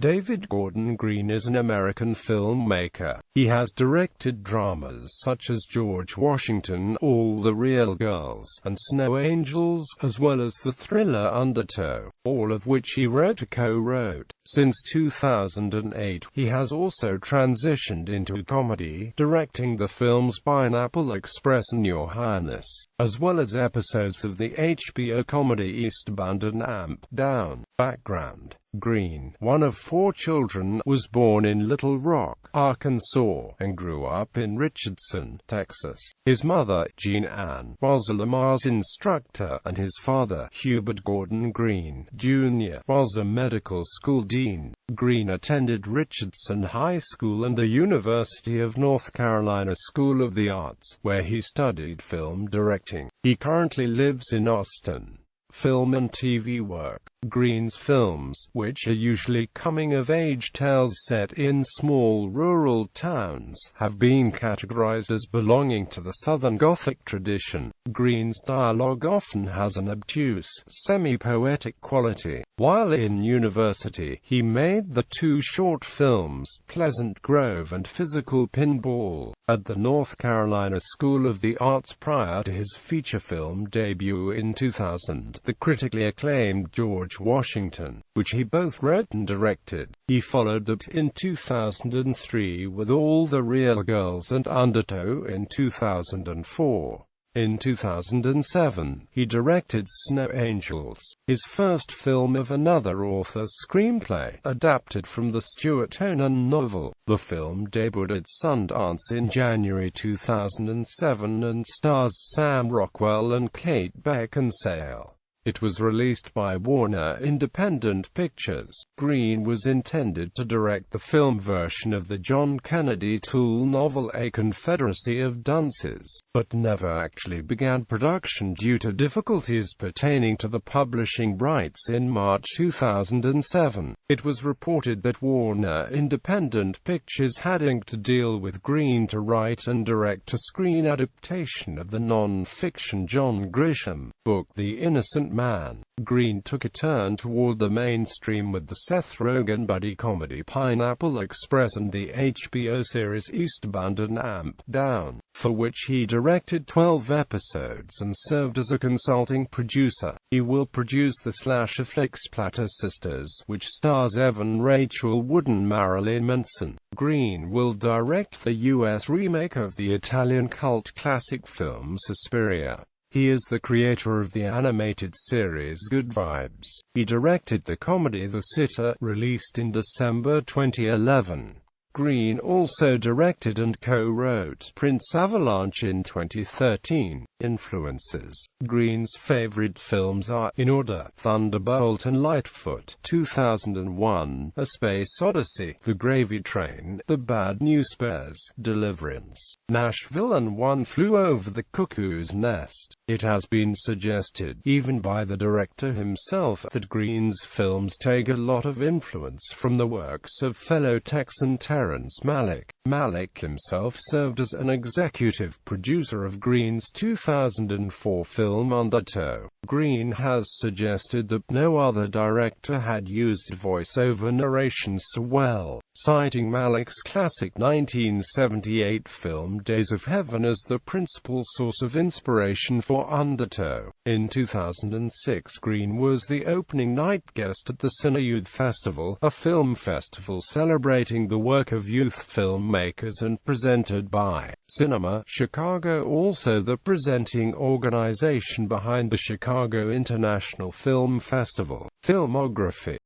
David Gordon Green is an American filmmaker. He has directed dramas such as George Washington, All the Real Girls, and Snow Angels, as well as the thriller Undertow, all of which he wrote or co-wrote. Since 2008, he has also transitioned into comedy, directing the films Pineapple Express and Your Highness, as well as episodes of the HBO comedy Eastbound and Undertow. Background: Green, one of 4 children, was born in Little Rock, Arkansas, and grew up in Richardson, Texas. His mother, Jean Ann, was a Lamaze instructor, and his father, Hubert Gordon Green, Jr., was a medical school dean. Green attended Richardson High School and the University of North Carolina School of the Arts, where he studied film directing. He currently lives in Austin. Film and TV work: Green's films, which are usually coming-of-age tales set in small rural towns, have been categorized as belonging to the Southern Gothic tradition. Green's dialogue often has an obtuse, semi-poetic quality. While in university, he made the 2 short films, Pleasant Grove and Physical Pinball, at the North Carolina School of the Arts prior to his feature film debut in 2000, the critically acclaimed George Washington, which he both wrote and directed. He followed that in 2003 with All the Real Girls and Undertow in 2004. In 2007, he directed Snow Angels, his first film of another author's screenplay, adapted from the Stuart Onan novel. The film debuted at Sundance in January 2007 and stars Sam Rockwell and Kate Beckinsale. It was released by Warner Independent Pictures. Green was intended to direct the film version of the John Kennedy Toole novel A Confederacy of Dunces, but never actually began production due to difficulties pertaining to the publishing rights in March 2007. It was reported that Warner Independent Pictures had inked a deal with Green to write and direct a screen adaptation of the non-fiction John Grisham book The Innocent Man. Green took a turn toward the mainstream with the Seth Rogen buddy comedy Pineapple Express and the HBO series Eastbound and Undertow, for which he directed 12 episodes and served as a consulting producer. He will produce the slasher flick Splatter Sisters, which stars Evan Rachel Wood and Marilyn Manson. Green will direct the U.S. remake of the Italian cult classic film Suspiria. He is the creator of the animated series Good Vibes. He directed the comedy The Sitter, released in December 2011. Green also directed and co-wrote Prince Avalanche in 2013. Influences: Green's favorite films are, in order, Thunderbolt and Lightfoot, 2001, A Space Odyssey, The Gravy Train, The Bad News Bears, Deliverance, Nashville and One Flew Over the Cuckoo's Nest. It has been suggested, even by the director himself, that Green's films take a lot of influence from the works of fellow Texan Terrence Malick. Malick himself served as an executive producer of Green's 2004 film Undertow. Green has suggested that no other director had used voice-over narration so well, citing Malick's classic 1978 film Days of Heaven as the principal source of inspiration for Undertow. In 2006, Green was the opening night guest at the Cine Youth Festival, a film festival celebrating the work of youth filmmakers and presented by Cinema Chicago, also the presenting organization behind the Chicago International Film Festival. Filmography: